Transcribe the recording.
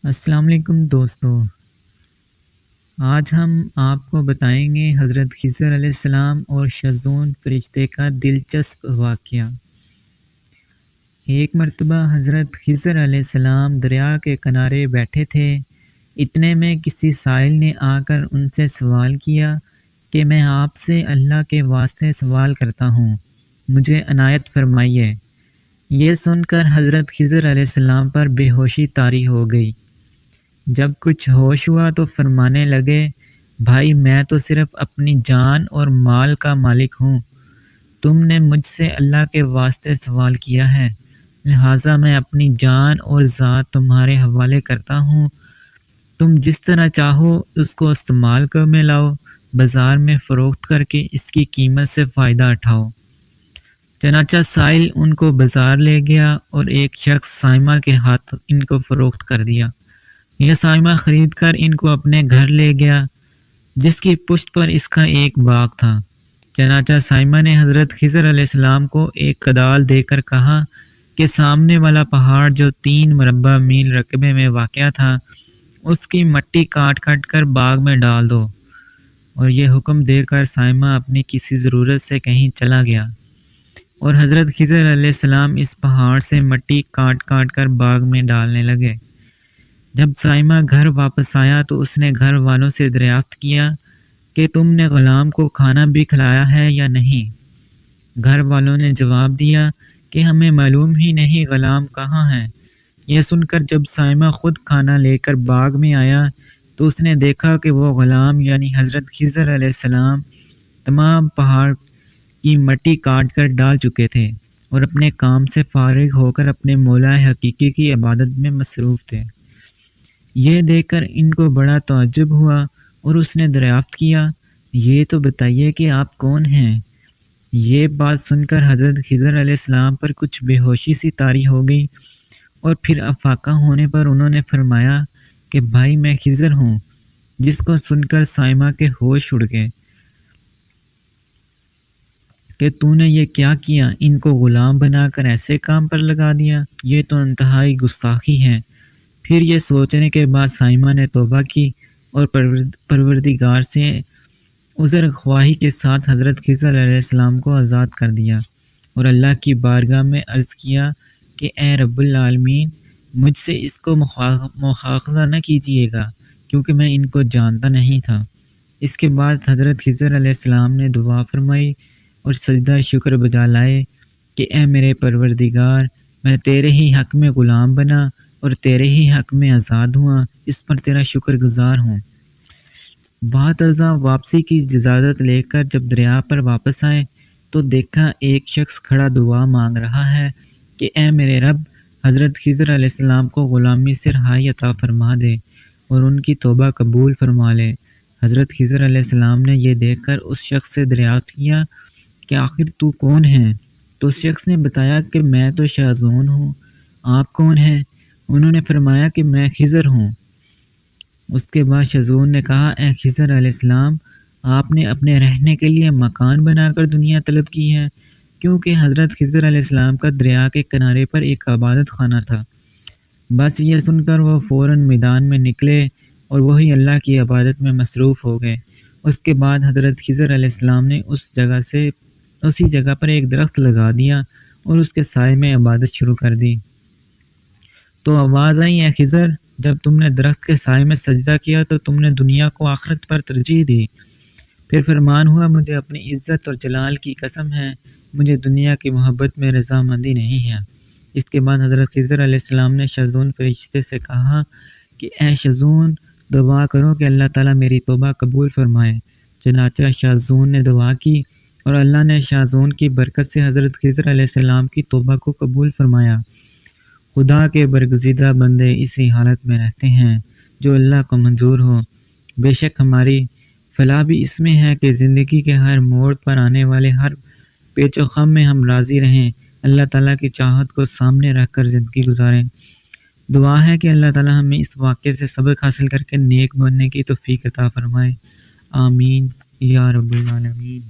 السلام علیکم دوستو، آج ہم آپ کو بتائیں گے حضرت خضر علیہ السلام اور شزون فرشتے کا دلچسپ واقعہ۔ ایک مرتبہ حضرت خضر علیہ السلام دریا کے کنارے بیٹھے تھے۔ اتنے میں کسی سائل نے آ کر ان سے سوال کیا کہ میں آپ سے اللہ کے واسطے سوال کرتا ہوں، مجھے عنایت فرمائیے۔ یہ سن کر حضرت خضر علیہ السلام پر بے ہوشی طاری ہو گئی۔ جب کچھ ہوش ہوا تو فرمانے لگے، بھائی میں تو صرف اپنی جان اور مال کا مالک ہوں، تم نے مجھ سے اللہ کے واسطے سوال کیا ہے، لہٰذا میں اپنی جان اور ذات تمہارے حوالے کرتا ہوں، تم جس طرح چاہو اس کو استعمال کر میں لاؤ، بازار میں فروخت کر کے اس کی قیمت سے فائدہ اٹھاؤ۔ چنانچہ سائل ان کو بازار لے گیا اور ایک شخص سائمہ کے ہاتھ ان کو فروخت کر دیا۔ یہ سائمہ خرید کر ان کو اپنے گھر لے گیا، جس کی پشت پر اس کا ایک باغ تھا۔ چنانچہ سائمہ نے حضرت خضر علیہ السلام کو ایک کدال دے کر کہا کہ سامنے والا پہاڑ جو 3 مربع میل رقبے میں واقع تھا، اس کی مٹی کاٹ کاٹ کر باغ میں ڈال دو، اور یہ حکم دے کر سائمہ اپنی کسی ضرورت سے کہیں چلا گیا، اور حضرت خضر علیہ السلام اس پہاڑ سے مٹی کاٹ کاٹ کر باغ میں ڈالنے لگے۔ جب سائمہ گھر واپس آیا تو اس نے گھر والوں سے دریافت کیا کہ تم نے غلام کو کھانا بھی کھلایا ہے یا نہیں؟ گھر والوں نے جواب دیا کہ ہمیں معلوم ہی نہیں غلام کہاں ہے۔ یہ سن کر جب سائمہ خود کھانا لے کر باغ میں آیا تو اس نے دیکھا کہ وہ غلام یعنی حضرت خضر علیہ السلام تمام پہاڑ کی مٹی کاٹ کر ڈال چکے تھے اور اپنے کام سے فارغ ہو کر اپنے مولا حقیقی کی عبادت میں مصروف تھے۔ یہ دیکھ کر ان کو بڑا تعجب ہوا اور اس نے دریافت کیا، یہ تو بتائیے کہ آپ کون ہیں؟ یہ بات سن کر حضرت خضر علیہ السلام پر کچھ بے ہوشی سی طاری ہو گئی، اور پھر افاقہ ہونے پر انہوں نے فرمایا کہ بھائی میں خضر ہوں، جس کو سن کر سائمہ کے ہوش اڑ گئے کہ تو نے یہ کیا کیا، ان کو غلام بنا کر ایسے کام پر لگا دیا، یہ تو انتہائی گستاخی ہے۔ پھر یہ سوچنے کے بعد سائمہ نے توبہ کی اور پروردگار سے عذر خواہی کے ساتھ حضرت خضر علیہ السلام کو آزاد کر دیا، اور اللہ کی بارگاہ میں عرض کیا کہ اے رب العالمین، مجھ سے اس کو مواخذہ نہ کیجیے گا، کیونکہ میں ان کو جانتا نہیں تھا۔ اس کے بعد حضرت خضر علیہ السلام نے دعا فرمائی اور سجدہ شکر بجا لائے کہ اے میرے پروردگار، میں تیرے ہی حق میں غلام بنا اور تیرے ہی حق میں آزاد ہوا، اس پر تیرا شکر گزار ہوں۔ بعد ازاں واپسی کی اجازت لے کر جب دریا پر واپس آئے تو دیکھا ایک شخص کھڑا دعا مانگ رہا ہے کہ اے میرے رب، حضرت خضر علیہ السلام کو غلامی سے رہائی عطا فرما دے اور ان کی توبہ قبول فرما لے۔ حضرت خضر علیہ السلام نے یہ دیکھ کر اس شخص سے دریافت کیا کہ آخر تو کون ہے؟ تو اس شخص نے بتایا کہ میں تو شازون ہوں، آپ کون ہیں؟ انہوں نے فرمایا کہ میں خضر ہوں۔ اس کے بعد شازون نے کہا، اے خضر علیہ السلام، آپ نے اپنے رہنے کے لیے مکان بنا کر دنیا طلب کی ہے، کیونکہ حضرت خضر علیہ السلام کا دریا کے کنارے پر ایک عبادت خانہ تھا۔ بس یہ سن کر وہ فوراً میدان میں نکلے اور وہی اللہ کی عبادت میں مصروف ہو گئے۔ اس کے بعد حضرت خضر علیہ السلام نے اسی جگہ پر ایک درخت لگا دیا اور اس کے سائے میں عبادت شروع کر دی۔ تو آواز آئی، اے خضر، جب تم نے درخت کے سائے میں سجدہ کیا تو تم نے دنیا کو آخرت پر ترجیح دی۔ پھر فرمان ہوا، مجھے اپنی عزت اور جلال کی قسم ہے، مجھے دنیا کی محبت میں رضامندی نہیں ہے۔ اس کے بعد حضرت خضر علیہ السلام نے شزون فرشتے سے کہا کہ اے شزون، دعا کرو کہ اللہ تعالیٰ میری توبہ قبول فرمائے۔ چنانچہ شازون نے دعا کی اور اللہ نے شازون کی برکت سے حضرت خضر علیہ السلام کی توبہ کو قبول فرمایا۔ خدا کے برگزیدہ بندے اسی حالت میں رہتے ہیں جو اللہ کو منظور ہو۔ بے شک ہماری فلاح بھی اس میں ہے کہ زندگی کے ہر موڑ پر آنے والے ہر پیچ و خم میں ہم راضی رہیں، اللہ تعالیٰ کی چاہت کو سامنے رکھ کر زندگی گزاریں۔ دعا ہے کہ اللہ تعالیٰ ہمیں اس واقعے سے سبق حاصل کر کے نیک بننے کی توفیق عطا فرمائے۔ آمین یا رب العالمین۔